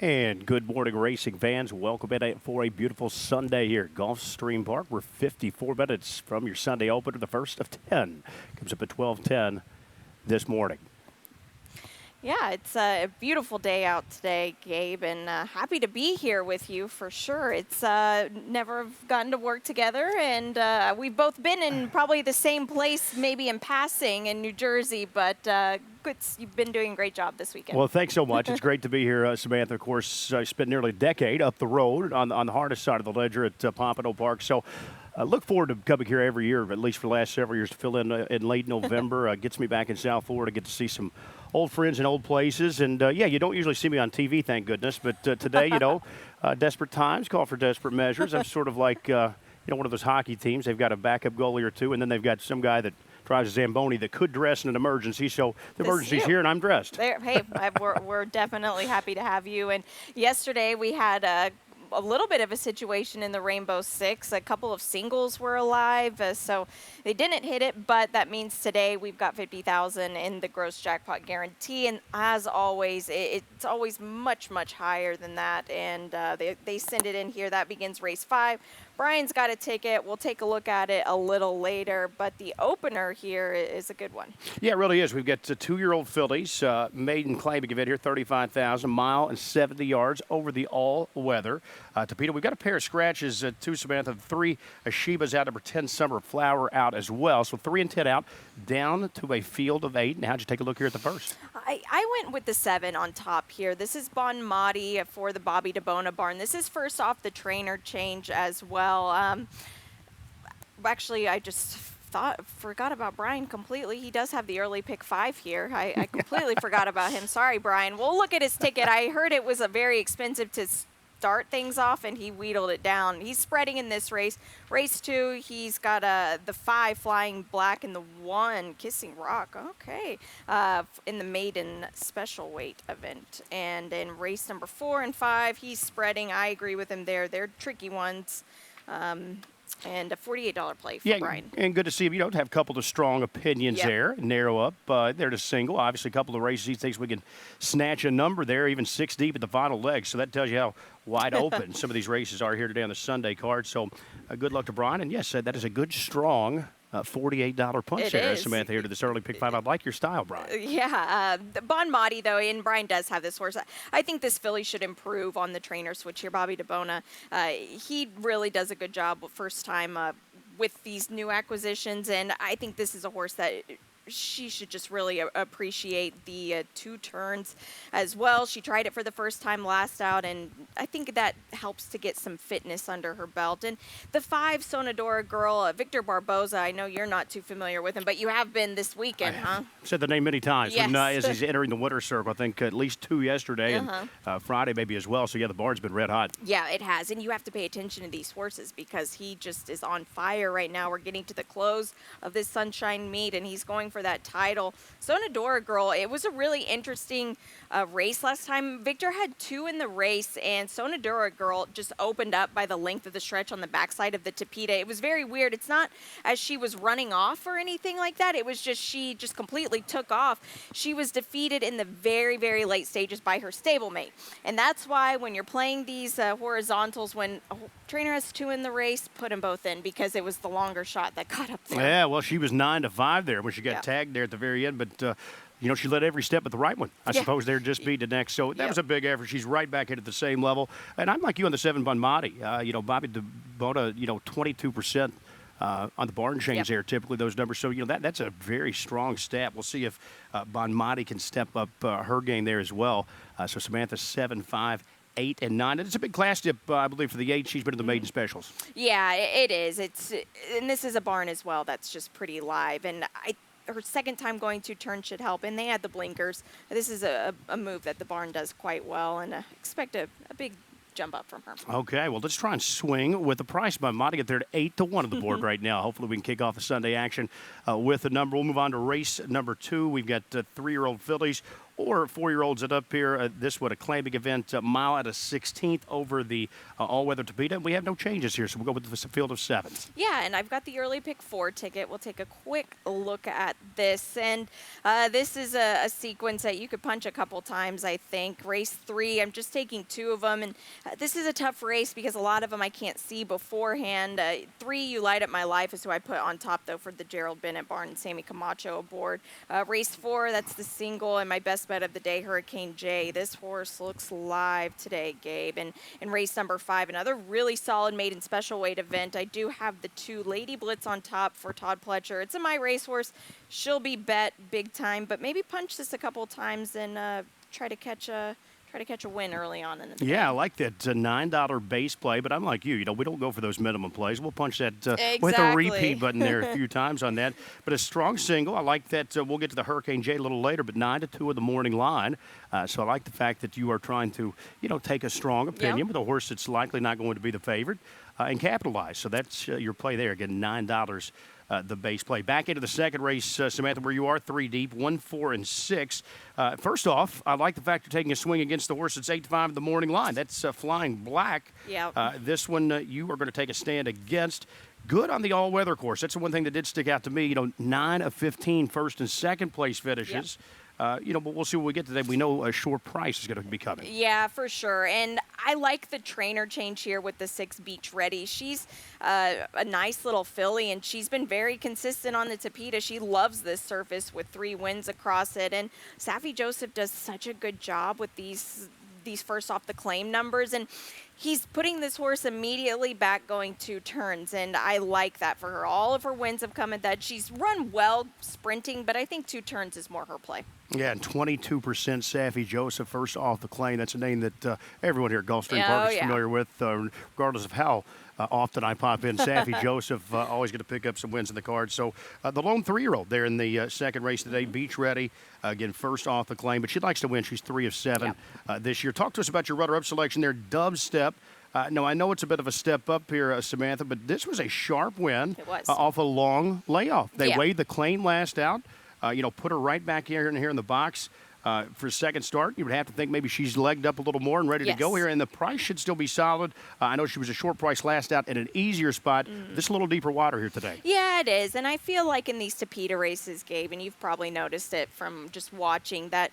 And good morning, racing fans. Welcome in for a beautiful Sunday here at Gulfstream Park. We're 54 minutes from your Sunday opener, the first of 10. Comes up at 12:10 this morning. Yeah, it's a beautiful day out today, Gabe, and happy to be here with you for sure. It's never gotten to work together, and we've both been in probably the same place, maybe in passing in New Jersey, but good. You've been doing a great job this weekend. Well, thanks so much. It's great to be here, Samantha. Of course, I spent nearly a decade up the road on the hardest side of the ledger at Pompano Park, so look forward to coming here every year, at least for the last several years, to fill in late November. Gets me back in South Florida, get to see some old friends and old places. And, yeah, you don't usually see me on TV, thank goodness. But today, desperate times call for desperate measures. I'm sort of like, one of those hockey teams. They've got a backup goalie or two, and then they've got some guy that drives a Zamboni that could dress in an emergency. So the emergency's here, and I'm dressed. We're definitely happy to have you. And yesterday we had a little bit of a situation in the Rainbow Six. A couple of singles were alive, so they didn't hit it, but that means today we've got $50,000 in the gross jackpot guarantee, and as always, it's always much, much higher than that, and they send it in here. That begins race 5. Brian's got a ticket. We'll take a look at it a little later, but the opener here is a good one. Yeah, it really is. We've got 2-year-old fillies, maiden claiming event here, 35,000, mile and 70 yards over the all-weather. Peter, we've got a pair of scratches, 2 Samantha, 3 Shebas out, number 10 Summer Flower out as well. So 3 and 10 out, down to a field of 8. Now, how'd you take a look here at the first? I went with the 7 on top here. This is Bon Mati for the Bobby DeBona barn. This is first off the trainer change as well. Actually, I just forgot about Brian completely. He does have the early pick 5 here. I completely forgot about him. Sorry, Brian. We'll look at his ticket. I heard it was a very expensive to start things off, and he wheedled it down. He's spreading in this race. Race 2, he's got the 5 Flying Black and the 1 Kissing Rock. Okay, in the maiden special weight event. And in race number 4 and 5, he's spreading. I agree with him there. They're tricky ones. And a $48 play for Brian. And good to see him. Have a couple of strong opinions there. Narrow up there to single. Obviously, a couple of races he thinks we can snatch a number there, even 6 deep at the final leg. So that tells you how wide open some of these races are here today on the Sunday card. So good luck to Brian. And yes, that is a good, strong $48 punch there, Samantha, here to this early pick 5. I like your style, Brian. Yeah. Bon Mati, though, and Brian does have this horse. I think this filly should improve on the trainer switch here. Bobby DeBona, he really does a good job first time with these new acquisitions, and I think this is a horse that she should just really appreciate the 2 turns as well. She tried it for the first time last out, and I think that helps to get some fitness under her belt. And the 5 Sonadora Girl, Victor Barboza, I know you're not too familiar with him, but you have been this weekend, huh? Said the name many times. Yes. As he's entering the winter circle, I think at least 2 yesterday and Friday maybe as well. So, yeah, the barn's been red hot. Yeah, it has. And you have to pay attention to these horses because he just is on fire right now. We're getting to the close of this Sunshine Meet, and he's going for that title. Sonadora Girl, it was a really interesting race last time. Victor had 2 in the race, and Sonadora Girl just opened up by the length of the stretch on the backside of the Tapeta. It was very weird. It's not as she was running off or anything like that. It was just she just completely took off. She was defeated in the very, very late stages by her stablemate. And that's why when you're playing these horizontals, when a trainer has 2 in the race, put them both in because it was the longer shot that got up there. Yeah, well, she was 9-5 there when she got tagged there at the very end, but she led every step but the right one. I suppose they're just beat the next. So that was a big effort. She's right back into the same level. And I'm like you on the 7 Bon Mati. Bobby DeBona, 22% on the barn chains there, typically those numbers. So, that's a very strong stat. We'll see if Bon Mati can step up her game there as well. So Samantha, 7, 5, 8, and 9. And it's a big class dip, I believe, for the 8. She's been in the maiden specials. Yeah, it is. And this is a barn as well that's just pretty live. And her second time going 2 turns should help, and they had the blinkers. This is a move that the barn does quite well, and expect a big jump up from her. Okay, well, let's try and swing with the price. But Monty get there to 8-1 on the board right now. Hopefully we can kick off the Sunday action with the number. We'll move on to race number 2. We've got 3-year-old fillies, or 4-year-olds that up here. This would a claiming event, mile at a 16th over the all-weather Topeka. And we have no changes here, so we'll go with the field of 7. Yeah, and I've got the early pick 4 ticket. We'll take a quick look at this. And this is a sequence that you could punch a couple times, I think. Race 3, I'm just taking 2 of them. And this is a tough race because a lot of them I can't see beforehand. 3, You Light Up My Life is who I put on top, though, for the Gerald Bennett barn and Sammy Camacho aboard. Race 4, that's the single, and my best bet of the day, Hurricane J. This horse looks live today, Gabe. And in race number 5, another really solid maiden special weight event. I do have the 2 Lady Blitz on top for Todd Pletcher. It's a my racehorse. She'll be bet big time, but maybe punch this a couple times and try to catch a win early on in the Yeah, I like that $9 base play, but I'm like you. We don't go for those minimum plays. We'll punch that with a repeat button there a few times on that. But a strong single. I like that. We'll get to the Hurricane J a little later, but 9-2 of the morning line. So I like the fact that you are trying to, take a strong opinion with a horse that's likely not going to be the favorite and capitalize. So that's your play there. Again, $9. The base play. Back into the second race, Samantha, where you are 3 deep, 1, 4, and 6. First off, I like the fact you're taking a swing against the horse that's 8-5 in the morning line. That's Flying Black. Yeah. This one you are going to take a stand against. Good on the all-weather course. That's the one thing that did stick out to me. 9 of 15 first and second place finishes. Yep. But we'll see what we get today. We know a short price is going to be coming. Yeah, for sure. And I like the trainer change here with the 6 Beach Ready. She's a nice little filly, and she's been very consistent on the Tapeta. She loves this surface with 3 wins across it. And Safi Joseph does such a good job with these first off the claim numbers. And he's putting this horse immediately back going 2 turns, and I like that for her. All of her wins have come at that. She's run well sprinting, but I think 2 turns is more her play. Yeah, and 22% Safi Joseph first off the claim. That's a name that everyone here at Gulfstream Park is familiar with, regardless of how often I pop in. Safi Joseph always going to pick up some wins in the card. So the lone 3-year-old there in the second race today, Beach Ready, again, first off the claim. But she likes to win. She's 3 of 7 this year. Talk to us about your runner-up selection there, Dub Step. No, I know it's a bit of a step up here, Samantha, but this was a sharp win off a long layoff. They weighed the claim last out. Put her right back here in the box for a second start. You would have to think maybe she's legged up a little more and ready to go here, and the price should still be solid. I know she was a short price last out at an easier spot. This a little deeper water here today. Yeah, it is, and I feel like in these Tapeta races, Gabe, and you've probably noticed it from just watching, that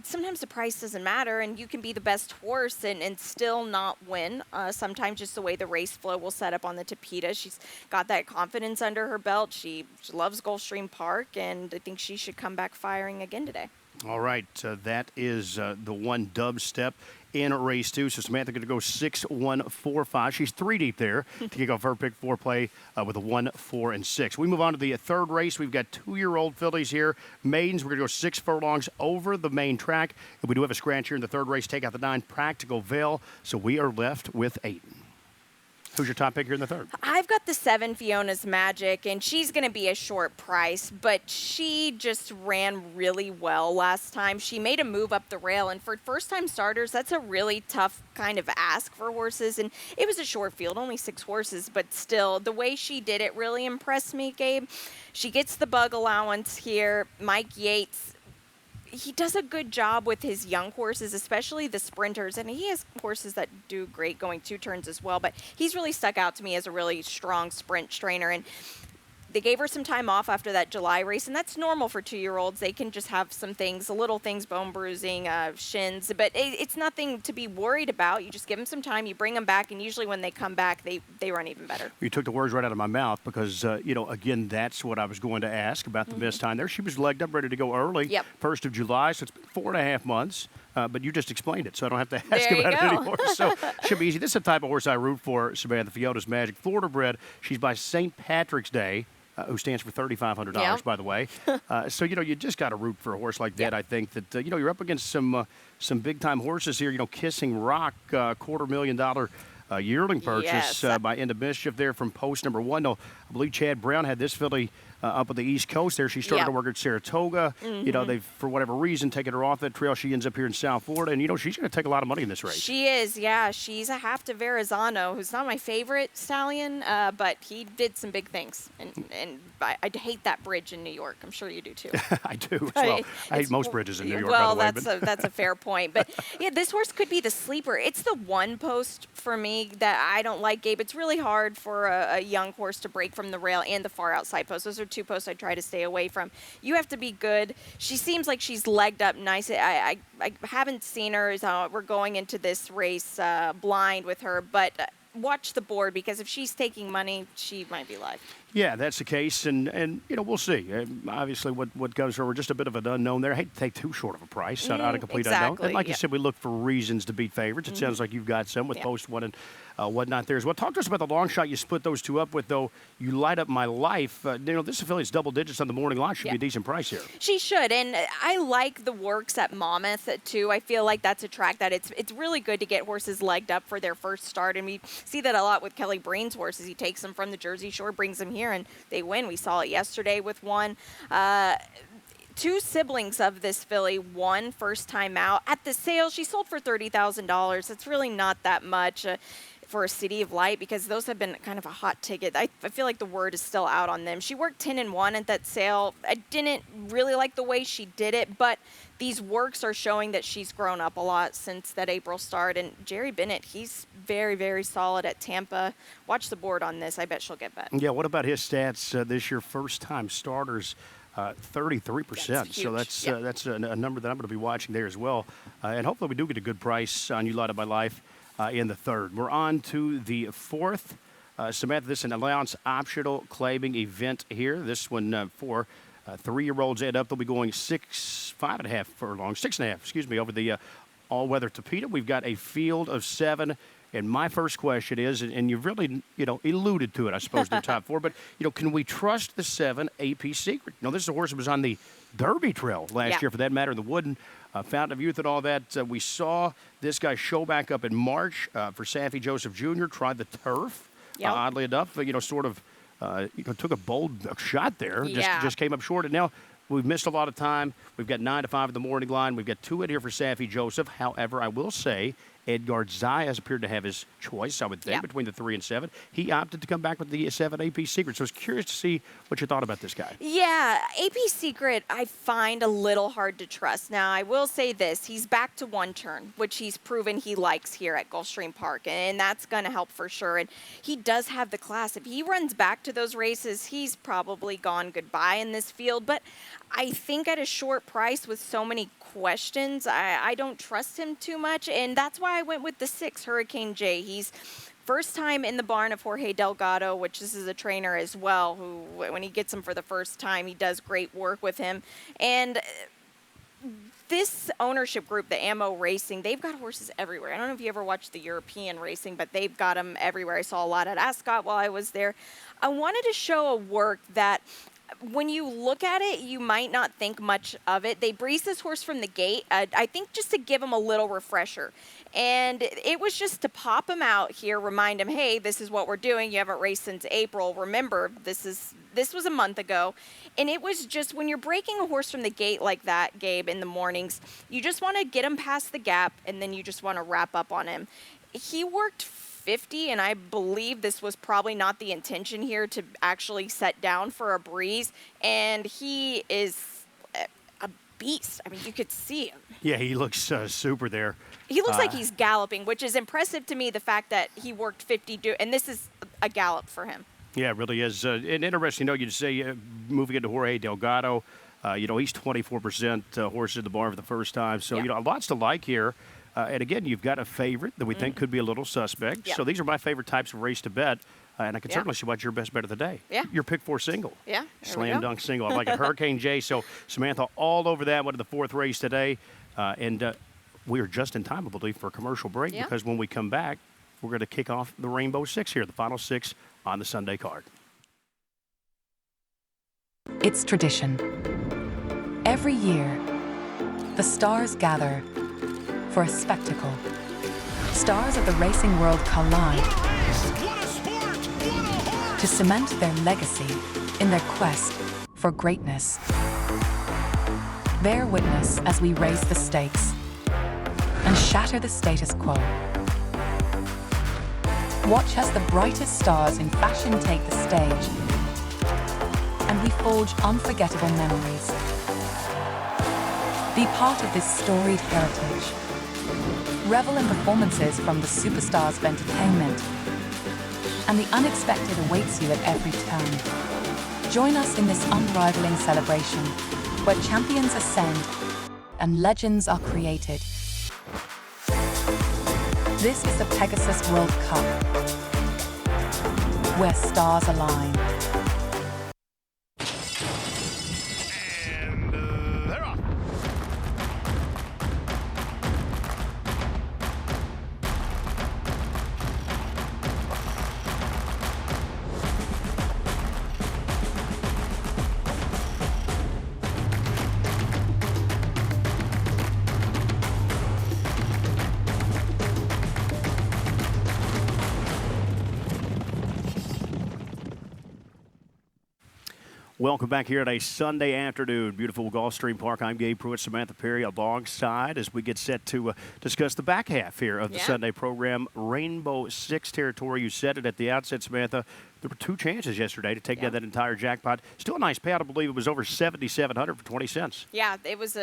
sometimes the price doesn't matter, and you can be the best horse and still not win. Sometimes just the way the race flow will set up on the Tapeta. She's got that confidence under her belt. She loves Gulfstream Park, and I think she should come back firing again today. All right, that is the one Dub Step in race 2. So Samantha going to go 6, 1, 4, 5. She's 3 deep there to kick off her pick 4 play with a 1, 4, and 6. We move on to the third race. We've got 2-year-old fillies here. Maidens, we're going to go 6 furlongs over the main track. And we do have a scratch here in the third race. Take out the 9 Practical Veil. So we are left with 8. Who's your top pick here in the third? I've got the 7 Fiona's Magic, and she's going to be a short price, but she just ran really well last time. She made a move up the rail, and for first-time starters, that's a really tough kind of ask for horses, and it was a short field, only 6 horses, but still, the way she did it really impressed me, Gabe. She gets the bug allowance here. Mike Yates, he does a good job with his young horses, especially the sprinters, and he has horses that do great going 2 turns as well, but he's really stuck out to me as a really strong sprint trainer. And they gave her some time off after that July race, and that's normal for 2-year-olds. They can just have some things, little things, bone bruising, shins, but it's nothing to be worried about. You just give them some time, you bring them back, and usually when they come back, they run even better. You took the words right out of my mouth because, again, that's what I was going to ask about the missed time there. She was legged up, ready to go early, 1st of July, so it's been 4.5 months. But you just explained it, so I don't have to ask about it anymore. So should be easy. This is the type of horse I root for, Samantha. Fiona's Magic. Florida bred. She's by St. Patrick's Day. Who stands for $3,500, by the way. So, you just got to root for a horse like that. I think that, you're up against some big-time horses here. Kissing Rock, $250,000 yearling purchase by End of Mischief there from post number 1. No, believe Chad Brown had this filly up on the East Coast there. She started to work at Saratoga. They've, for whatever reason, taken her off that trail. She ends up here in South Florida. And, she's going to take a lot of money in this race. She is, yeah. She's a half to Verrazano, who's not my favorite stallion, but he did some big things. And I hate that bridge in New York. I'm sure you do, too. I do as well. I hate most bridges in New York, well, by the way. That's a fair point. But, yeah, this horse could be the sleeper. It's the one post for me that I don't like, Gabe. It's really hard for a young horse to break from the rail and the far outside post. Those are two posts I try to stay away from. You have to be good. She seems like she's legged up nice. I haven't seen her. We're going into this race blind with her, but watch the board, because if she's taking money, she might be live. Yeah, that's the case, and we'll see. Obviously, what goes over, just a bit of an unknown there. I hate to take too short of a price on a complete unknown. And like you said, we look for reasons to beat favorites. It sounds like you've got some with post one and whatnot there as well. Talk to us about the long shot you split those two up with, though. You light up my life. This affiliate's double digits on the morning line. Should be a decent price here. She should, and I like the works at Monmouth, too. I feel like that's a track that it's really good to get horses legged up for their first start, and we see that a lot with Kelly Breen's horses. He takes them from the Jersey Shore, brings them here, and they win. We saw it yesterday with one. Two siblings of this filly won first time out. At the sale, she sold for $30,000. It's really not that much for a City of Light, because those have been kind of a hot ticket. I feel like the word is still out on them. She worked 10-1 at that sale. I didn't really like the way she did it, but these works are showing that she's grown up a lot since that April start. And Jerry Bennett, he's very, very solid at Tampa. Watch the board on this. I bet she'll get bet. Yeah, what about his stats this year? First-time starters, 33%. So that's a number that I'm going to be watching there as well. And hopefully we do get a good price on You Light Up My Life in the third. We're on to the fourth. Samantha, this is an allowance optional claiming event here. This one for 3-year-olds and up. They'll be going 5.5 furlongs, 6.5, over the all-weather Tapeta. We've got a field of 7. And my first question is, and you've really, alluded to it, I suppose, in the top 4, but, can we trust the 7 AP Secret? This is a horse that was on the Derby Trail last year, for that matter, the Wooden Fountain of Youth and all that. We saw this guy show back up in March for Saffie Joseph Jr., tried the turf, oddly enough, took a bold shot there, just came up short, and now we've missed a lot of time. We've got 9 to 5 in the morning line. We've got 2 in here for Saffie Joseph. However, I will say Edgard Zayas appeared to have his choice, I would think, between the 3 and 7. He opted to come back with the 7 AP Secret. So I was curious to see what you thought about this guy. Yeah, AP Secret I find a little hard to trust. Now, I will say this. He's back to one turn, which he's proven he likes here at Gulfstream Park, and that's going to help for sure. And he does have the class. If he runs back to those races, he's probably gone goodbye in this field. But I think at a short price with so many questions, I don't trust him too much, and that's why I went with the 6, Hurricane J. He's first time in the barn of Jorge Delgado, which this is a trainer as well, who, when he gets him for the first time, he does great work with him. And this ownership group, the Ammo Racing, they've got horses everywhere. I don't know if you ever watched the European racing, but they've got them everywhere. I saw a lot at Ascot while I was there. I wanted to show a work that when you look at it, you might not think much of it. They breezed this horse from the gate, I think just to give him a little refresher. And it was just to pop him out here, remind him, hey, this is what we're doing. You haven't raced since April. Remember, this was a month ago. And it was just, when you're breaking a horse from the gate like that, Gabe, in the mornings, you just want to get him past the gap, and then you just want to wrap up on him. He worked 50, and I believe this was probably not the intention here to actually set down for a breeze, and he is a beast. I mean, you could see him. Yeah, he looks super there. He looks like he's galloping, which is impressive to me, the fact that he worked 50, and this is a gallop for him. Yeah, it really is. And interesting, you'd say, moving into Jorge Delgado, he's 24% horse in the barn for the first time, so, lots to like here. And again, you've got a favorite that we think could be a little suspect. So these are my favorite types of race to bet. And I can certainly see what's your best bet of the day. Yeah. Your pick 4 single. Yeah. Slam dunk single. I like it. Hurricane J. So Samantha, all over that. Went to the 4th race today. And we are just in time, I believe, for a commercial break, because when we come back, we're going to kick off the Rainbow 6 here, the final 6 on the Sunday card. It's tradition. Every year, the stars gather for a spectacle. Stars of the racing world collide. What a sport! What a heart! to cement their legacy in their quest for greatness. Bear witness as we raise the stakes and shatter the status quo. Watch as the brightest stars in fashion take the stage, and we forge unforgettable memories. Be part of this storied heritage. Revel in performances from the superstars of entertainment, and the unexpected awaits you at every turn. Join us in this unrivaling celebration, where champions ascend and legends are created. This is the Pegasus World Cup, where stars align. And they're off. Welcome back here at a Sunday afternoon, beautiful Gulfstream Park. I'm Gabe Pruitt, Samantha Perry alongside as we get set to discuss the back half here of the Sunday program. Rainbow Six territory. You said it at the outset, Samantha. There were 2 chances yesterday to take down that entire jackpot. Still a nice payout. I believe it was over $7,700 for 20 cents. Yeah, it was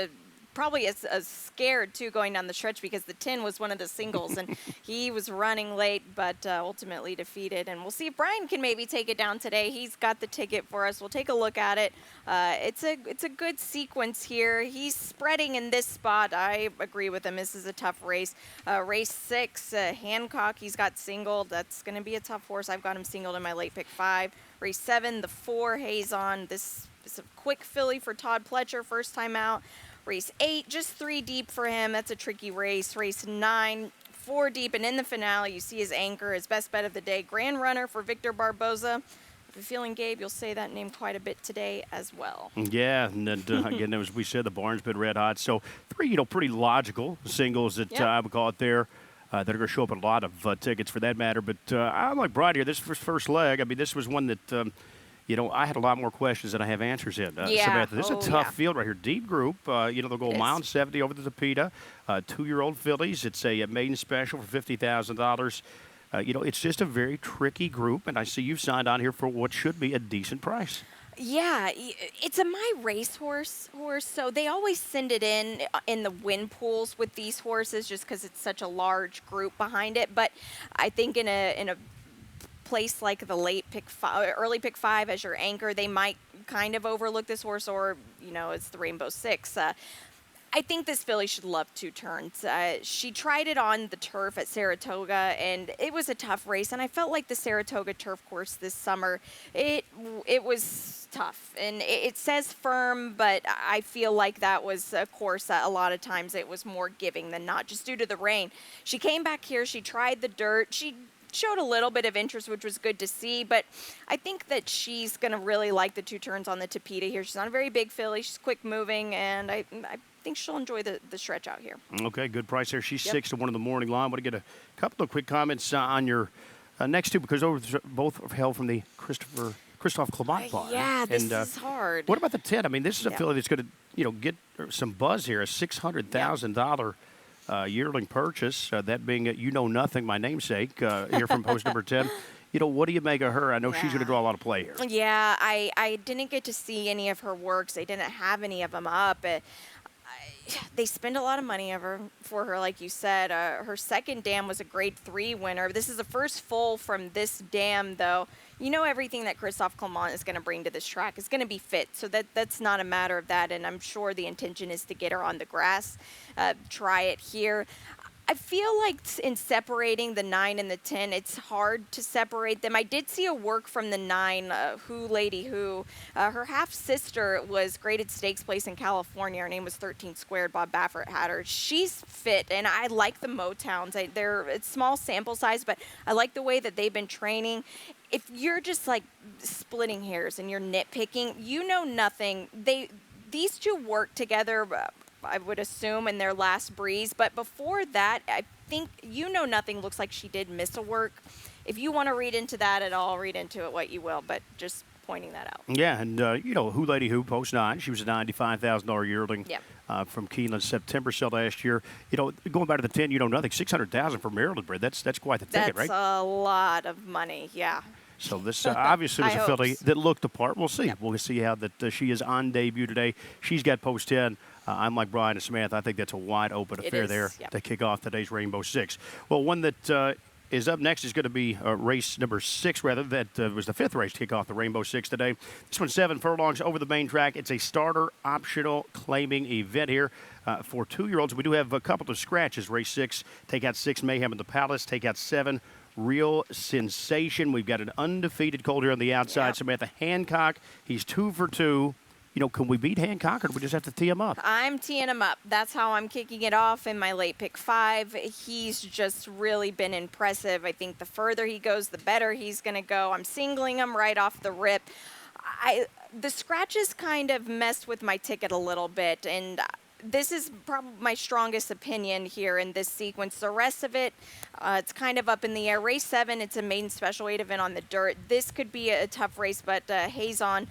probably as scared too going down the stretch because the 10 was one of the singles and he was running late but ultimately defeated. And we'll see if Brian can maybe take it down today. He's got the ticket for us. We'll take a look at it. It's a good sequence here. He's spreading in this spot. I agree with him. This is a tough race. Race 6, Hancock, he's got singled. That's going to be a tough horse. I've got him singled in my late pick 5. Race 7, the 4, Hazon. This is a quick filly for Todd Pletcher, first time out. Race 8, just 3 deep for him. That's a tricky race. Race 9, 4 deep. And in the finale, you see his anchor, his best bet of the day. Grand runner for Victor Barboza. If you're feeling Gabe, you'll say that name quite a bit today as well. Yeah, and then, again, as we said, the barn's been red hot. So 3, pretty logical singles that I would call it there. That are going to show up a lot of tickets for that matter. But I'm like Brian here. This first leg, I mean, this was one that I had a lot more questions than I have answers in. Samantha, this is a tough field right here. Deep group. They'll go a mile and 70 over the Tapeta. 2-year-old fillies. It's a maiden special for $50,000. It's just a very tricky group, and I see you've signed on here for what should be a decent price. Yeah, it's a My Racehorse horse, so they always send it in the win pools with these horses just because it's such a large group behind it. But I think in a place like the early pick 5 as your anchor, they might kind of overlook this horse, or it's the Rainbow Six. I think this filly should love 2 turns. She tried it on the turf at Saratoga, and it was a tough race. And I felt like the Saratoga turf course this summer, it was tough. And it says firm, but I feel like that was a course that a lot of times it was more giving than not, just due to the rain. She came back here. She tried the dirt. She showed a little bit of interest, which was good to see, but I think that she's going to really like the 2 turns on the Tapeta here. She's not a very big filly. She's quick moving, and I think she'll enjoy the stretch out here. Okay, good price there. She's 6 to 1 in the morning line. I want to get a couple of quick comments on your next 2 because those both held from the Christophe Clement bar. Yeah, this is hard. What about the 10? I mean, this is a filly that's going to get some buzz here, a $600,000 yearling purchase, that being Nothing, my namesake, here from post number 10. What do you make of her? I know she's going to draw a lot of play here. Yeah, I didn't get to see any of her works. They didn't have any of them up. They spend a lot of money for her, like you said. Her second dam was a grade 3 winner. This is the first foal from this dam, though. Everything that Christophe Clement is going to bring to this track is going to be fit, so that's not a matter of that, and I'm sure the intention is to get her on the grass, try it here. I feel like in separating the 9 and the 10, it's hard to separate them. I did see a work from the 9, Lady Who. Her half-sister was graded stakes place in California. Her name was 13 Squared. Bob Baffert had her. She's fit, and I like the Motowns. It's small sample size, but I like the way that they've been training. If you're just like splitting hairs and you're nitpicking, Nothing. These 2 work together, I would assume, in their last breeze. But before that, I think Nothing looks like she did miss a work. if you want to read into that at all, read into it what you will, but just pointing that out. Yeah, and Who Lady Who, post 9. She was a $95,000 yearling Yep. from Keeneland September sale last year. Going back to the 10, nothing, 600,000 for Maryland Bred. That's quite the ticket, That's right? a lot of money, yeah. So this obviously was High a filly hopes. that looked the part. We'll see. Yep. We'll see how that she is on debut today. She's got post 10. I'm like Brian and Samantha. I think that's a wide open It affair is, there yep. to kick off today's Rainbow Six. Well, one that is up next is going to be race number 6, rather. That was the 5th race to kick off the Rainbow Six today. This one's 7 furlongs over the main track. It's a starter optional claiming event here for 2-year-olds. We do have a couple of scratches. Race 6, take out 6 Mayhem in the Palace, take out 7 Real Sensation. We've got an undefeated colt here on the outside. Yep. Samantha Hancock, he's 2 for 2. Can we beat Hancock, or do we just have to tee him up? I'm teeing him up. That's how I'm kicking it off in my late pick 5. He's just really been impressive. I think the further he goes, the better he's going to go. I'm singling him right off the rip. The scratches kind of messed with my ticket a little bit, and this is probably my strongest opinion here in this sequence. The rest of it, it's kind of up in the air. Race 7, it's a maiden special weight event on the dirt. This could be a tough race, but Hazon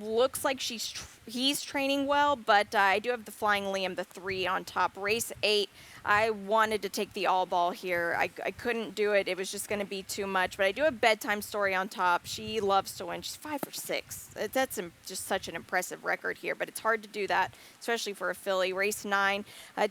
looks like he's training well, but I do have the Flying Liam, the 3 on top. Race 8, I wanted to take the all ball here. I couldn't do it. It was just going to be too much, but I do have Bedtime Story on top. She loves to win. She's 5 for 6. That's just such an impressive record here, but it's hard to do that, especially for a filly. Race 9,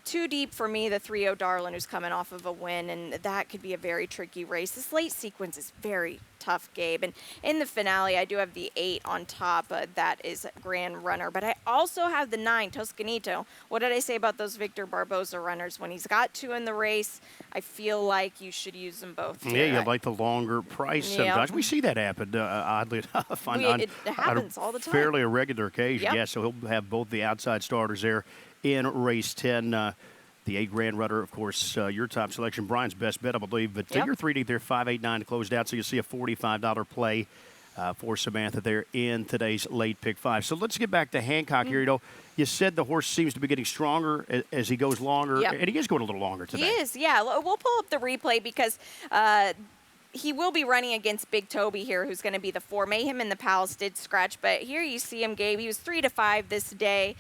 too deep for me, the 3-0 Darlin, who's coming off of a win, and that could be a very tricky race. This late sequence is very tough, Gabe. And in the finale, I do have the 8 on top. That is Grand Runner. But I also have the 9, Toscanito. What did I say about those Victor Barboza runners? When he's got 2 in the race, I feel like you should use them both. Yeah, you like the longer price Yep. sometimes. We see that happen, oddly enough, It happens all the time. fairly a regular occasion. Yep. Yeah, so he'll have both the outside starters there in race 10. The 8 Grand Runner, of course, your top selection. Brian's best bet, I believe. But Yep. your 3 deep there, 589 closed out. So you'll see a $45 play for Samantha there in today's late pick 5. So let's get back to Hancock here. You said the horse seems to be getting stronger as he goes longer. Yep. And he is going a little longer today. He is, yeah. We'll pull up the replay because he will be running against Big Toby here, who's going to be the 4. Mayhem in the Palace did scratch, but here you see him, Gabe. He was 3 to 5 this day.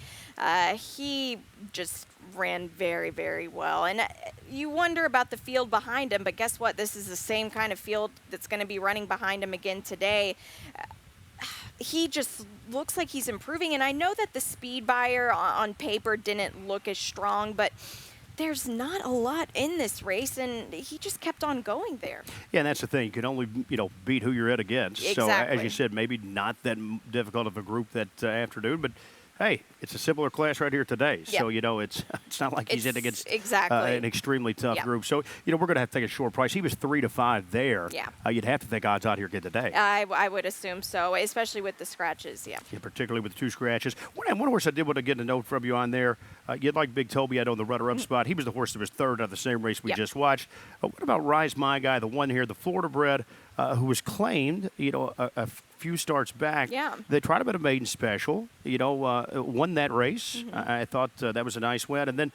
He just ran very, very well. And you wonder about the field behind him, but guess what? This is the same kind of field that's going to be running behind him again today. He just looks like he's improving, and I know that the speed buyer on paper didn't look as strong, but there's not a lot in this race, and he just kept on going there. Yeah, and that's the thing. You can only, beat who you're at against. So, Exactly. as you said, maybe not that difficult of a group that afternoon, but hey, it's a similar class right here today. Yep. So, it's not like he's in against exactly an extremely tough Yep. group. So, we're going to have to take a short price. He was 3 to 5 there. Yeah. You'd have to think odds out here again today. I would assume so, especially with the scratches, yeah. Yeah, particularly with the 2 scratches. One horse I did want to get a note from you on there. You'd like Big Toby out on the runner-up spot. He was the horse that was 3rd out of the same race we Yep. just watched. What about Rise My Guy, the one here, the Florida bred, who was claimed, a few starts back. Yeah. They tried him at a maiden special, won that race. I thought that was a nice win. And then,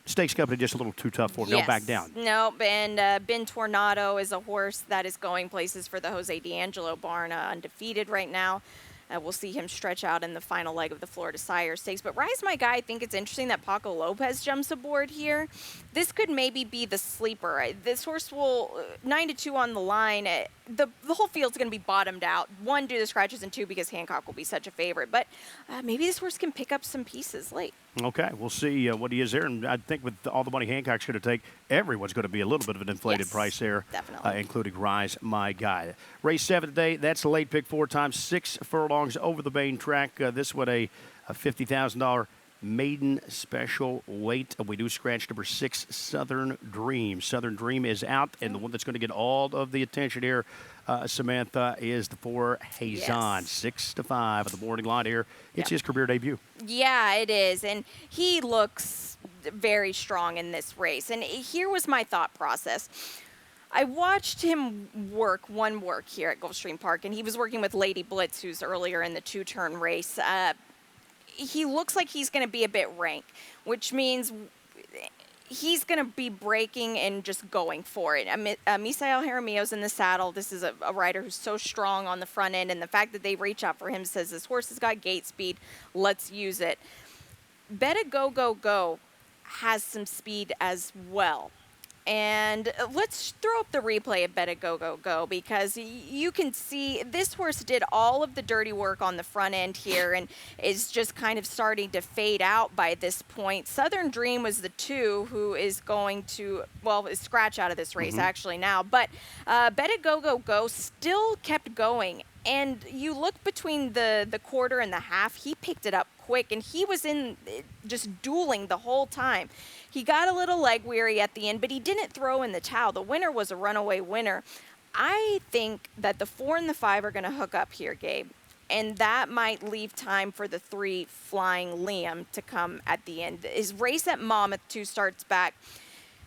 Stakes Company just a little too tough for him. They'll back down. No, and Ben Tornado is a horse that is going places for the Jose D'Angelo barn, undefeated right now. We'll see him stretch out in the final leg of the Florida Sire Stakes. But Rise My Guy, I think it's interesting that Paco Lopez jumps aboard here. This could maybe be the sleeper. This horse will 9 to 2 on the line. The whole field's going to be bottomed out. 1, due to the scratches, and 2, because Hancock will be such a favorite. But maybe this horse can pick up some pieces late. Okay, we'll see what he is there. And I think with all the money Hancock's going to take, everyone's going to be a little bit of an inflated Yes, price there. definitely. Including Rise My Guy. Race 7 today, that's the late pick 4 times, 6 furlongs over the main track. This one a $50,000 maiden special weight. We do scratch number 6, Southern Dream. Southern Dream is out, and the one that's going to get all of the attention here, Samantha, is the 4 Hazon. Yes. 6 to 5 of the morning line here. It's Yep. his career debut. Yeah, it is. And he looks very strong in this race. And here was my thought process. I watched him work here at Gulfstream Park, and he was working with Lady Blitz, who's earlier in the 2-turn race. He looks like he's going to be a bit rank, which means he's going to be breaking and just going for it. Misael Jaramillo's in the saddle. This is a rider who's so strong on the front end, and the fact that they reach out for him says this horse has got gate speed. Let's use it. Better Go Go Go has some speed as well. And let's throw up the replay of Better Go Go Go, because you can see this horse did all of the dirty work on the front end here and is just kind of starting to fade out by this point. Southern Dream was the 2 who is going to, well, is scratch out of this race actually now. But Better Go Go Go still kept going. And you look between the quarter and the half, he picked it up quick, and he was in just dueling the whole time. He got a little leg weary at the end, but he didn't throw in the towel. The winner was a runaway winner. I think that the 4 and the 5 are going to hook up here, Gabe, and that might leave time for the 3 Flying Liam to come at the end. His race at Monmouth 2 starts back.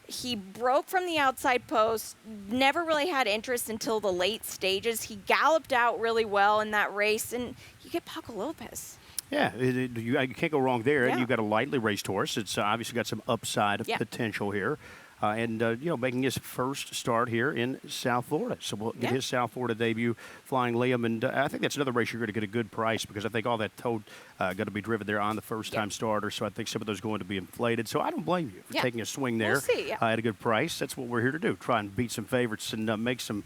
He broke from the outside post, never really had interest until the late stages. He galloped out really well in that race, and you get Paco Lopez. Yeah, you can't go wrong there. Yeah. You've got a lightly raced horse. It's obviously got some upside Yeah. potential here. Making his first start here in South Florida. So we'll get his South Florida debut, Flying Liam. And I think that's another race you're going to get a good price, because I think all that tote going to be driven there on the first-time starter. So I think some of those are going to be inflated. So I don't blame you for taking a swing there. We'll see, at a good price. That's what we're here to do, try and beat some favorites and make some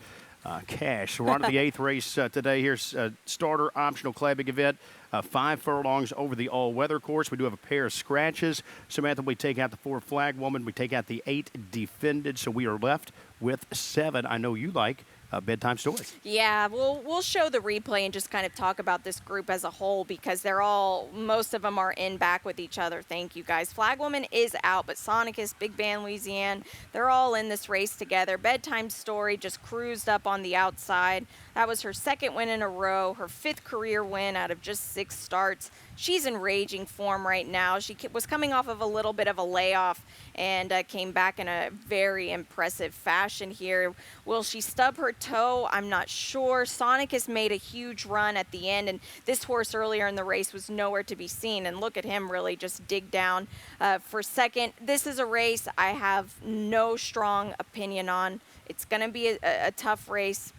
cash. So we're on to the 8th race today. Here's starter optional clamming event. 5 furlongs over the all-weather course. We do have a pair of scratches. Samantha, we take out the 4 Flag Woman. We take out the 8 Defended. So we are left with 7. I know you like Bedtime Story. Yeah, we'll show the replay and just kind of talk about this group as a whole, because most of them are in back with each other. Thank you, guys. Flagwoman is out, but Sonicus, Big Band Louisiana, they're all in this race together. Bedtime Story just cruised up on the outside. That was her 2nd win in a row, her 5th career win out of just 6 starts. She's in raging form right now. She was coming off of a little bit of a layoff and came back in a very impressive fashion here. Will she stub her toe? I'm not sure. Sonicus made a huge run at the end, and this horse earlier in the race was nowhere to be seen. And look at him really just dig down for 2nd. This is a race I have no strong opinion on. It's going to be a tough race.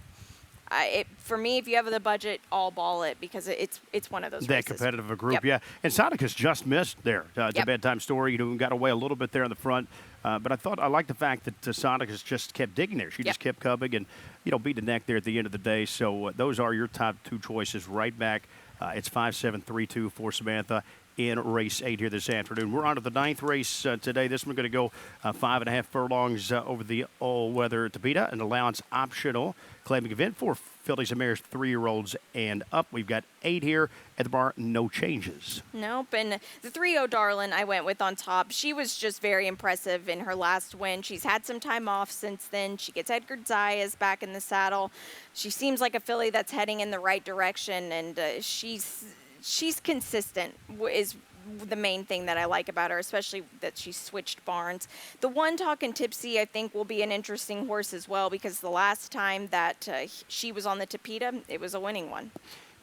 For me, if you have the budget, I'll ball it, because it's one of those that races. competitive a group, Yep. yeah. And Sonicus just missed there to Yep. Bedtime Story. Got away a little bit there in the front. But I like the fact that Sonicus just kept digging there. She just kept coming and, beat the neck there at the end of the day. So those are your top 2 choices right back. It's 5, 7, 3, 2 for Samantha in race 8 here this afternoon. We're on to the 9th race today. This one's going to go 5.5 furlongs over the all-weather Topita, an allowance optional claiming event for fillies and mares 3-year-olds and up. We've got 8 here at the bar, no changes. Nope, and the 3-0 Darlin I went with on top. She was just very impressive in her last win. She's had some time off since then. She gets Edgar Zayas back in the saddle. She seems like a filly that's heading in the right direction, and she's consistent is the main thing that I like about her, especially that she switched barns. The One Talkin' Tipsy, I think, will be an interesting horse as well, because the last time that she was on the Topita, it was a winning one.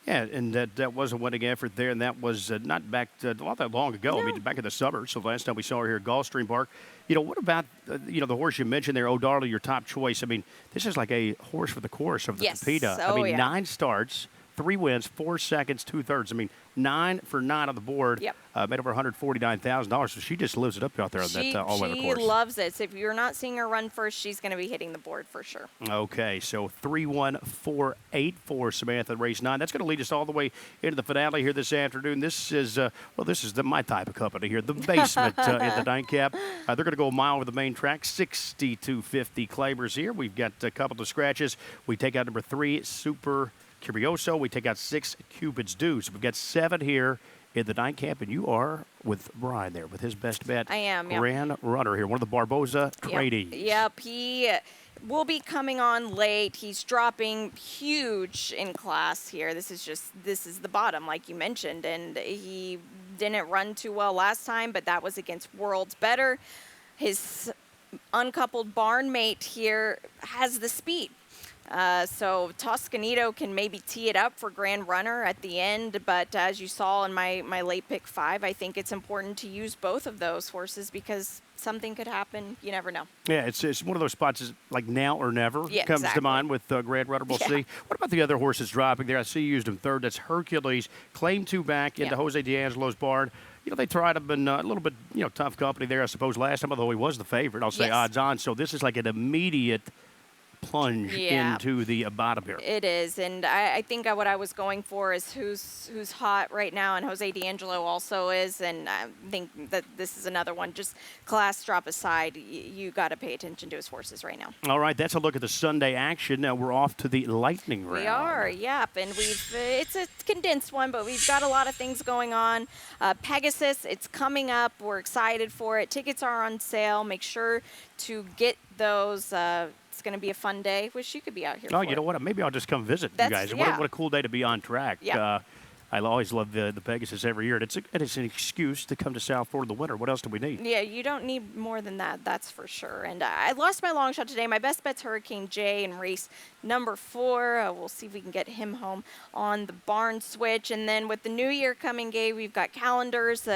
Yeah, and that was a winning effort there, and that was not that long ago. No. I mean, back in the summer. So last time we saw her here at Gulfstream Park. What about the horse you mentioned there, O'Darley, your top choice? I mean, this is like a horse for the course of the Topita. Oh, I mean, yeah. 9 starts, 3 wins, 4 seconds, 2/3. I mean, 9 for 9 on the board. Yep. Made over $149,000. So she just lives it up out there on that all-weather course. She loves it. So if you're not seeing her run first, she's going to be hitting the board for sure. Okay, so 3-1-4-8 for Samantha, race 9. That's going to lead us all the way into the finale here this afternoon. This is my type of company here, the basement in the nightcap. They're going to go a mile over the main track, 62.50 claimers here. We've got a couple of scratches. We take out number 3, Super Curioso. We take out 6, Cupid's Due. So we've got 7 here in the nightcap, and you are with Brian there with his best bet. I am, yep. Grand runner here, one of the Barboza trainees. Yep, he will be coming on late. He's dropping huge in class here. This is the bottom, like you mentioned, and he didn't run too well last time, but that was against World's Better. His uncoupled barn mate here has the speed. So Toscanito can maybe tee it up for Grand Runner at the end, but as you saw in my late pick 5, I think it's important to use both of those horses because something could happen. You never know. Yeah, it's one of those spots is like now or never Yeah, comes to exactly. mind with Grand Rudder. We'll Yeah. see. What about the other horses dropping there? I see you used him third. That's Hercules. Claim 2 back into Yeah. Jose D'Angelo's barn. They tried him in a little bit, tough company there, I suppose, last time, although he was the favorite. I'll say Yes. odds on. So this is like an immediate plunge Yeah. into the bottom here. It is, and I think what I was going for is who's hot right now, and Jose D'Angelo also is, and I think that this is another one. Just class drop aside, you got to pay attention to his horses right now. All right, that's a look at the Sunday action. Now we're off to the lightning round. We are, yep, and it's a condensed one, but we've got a lot of things going on. Pegasus, it's coming up. We're excited for it. Tickets are on sale. Make sure to get those. It's going to be a fun day. Wish you could be out here. Oh, for you know it. what? Maybe I'll just come visit you That's- guys. yeah. What a cool day to be on track. Yeah. I always love the Pegasus every year. It's an excuse to come to South Florida in the winter. What else do we need? Yeah, you don't need more than that, that's for sure. And I lost my long shot today. My best bet's Hurricane J in race number 4. We'll see if we can get him home on the barn switch. And then with the new year coming, Gabe, we've got calendars,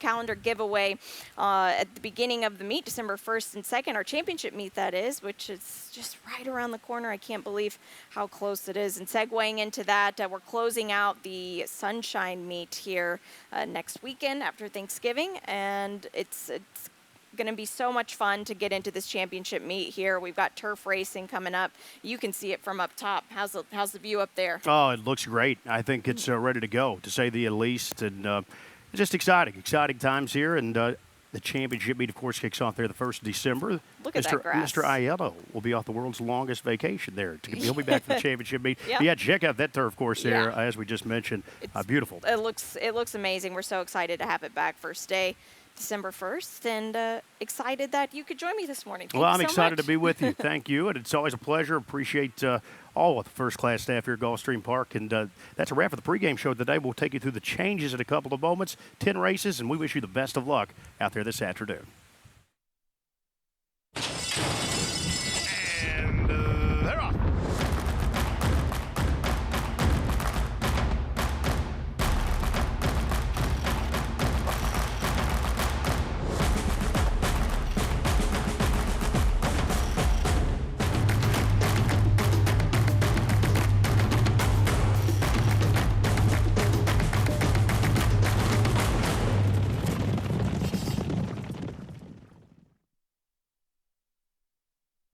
calendar giveaway at the beginning of the meet, December 1st and 2nd, our championship meet, that is, which is just right around the corner. I can't believe how close it is. And segueing into that, we're closing out the Sunshine meet here next weekend after Thanksgiving, and it's going to be so much fun to get into this championship meet here. We've got turf racing coming up. You can see it from up top. How's the view up there? Oh, it looks great. I think it's ready to go, to say the least. And just exciting times here. And the championship meet, of course, kicks off there the 1st of December. Look at that grass. Mr. Aiello will be off the world's longest vacation there. He'll be back for the championship meet. Yep. Yeah, check out that turf course there, Yeah. as we just mentioned. Beautiful. It looks amazing. We're so excited to have it back first day, December 1st, and excited that you could join me this morning. Thank Well, you I'm so excited much. to be with you. Thank you. And it's always a pleasure. Appreciate all of the first-class staff here at Gulfstream Park. And that's a wrap for the pregame show today. We'll take you through the changes in a couple of moments, 10 races, and we wish you the best of luck out there this afternoon.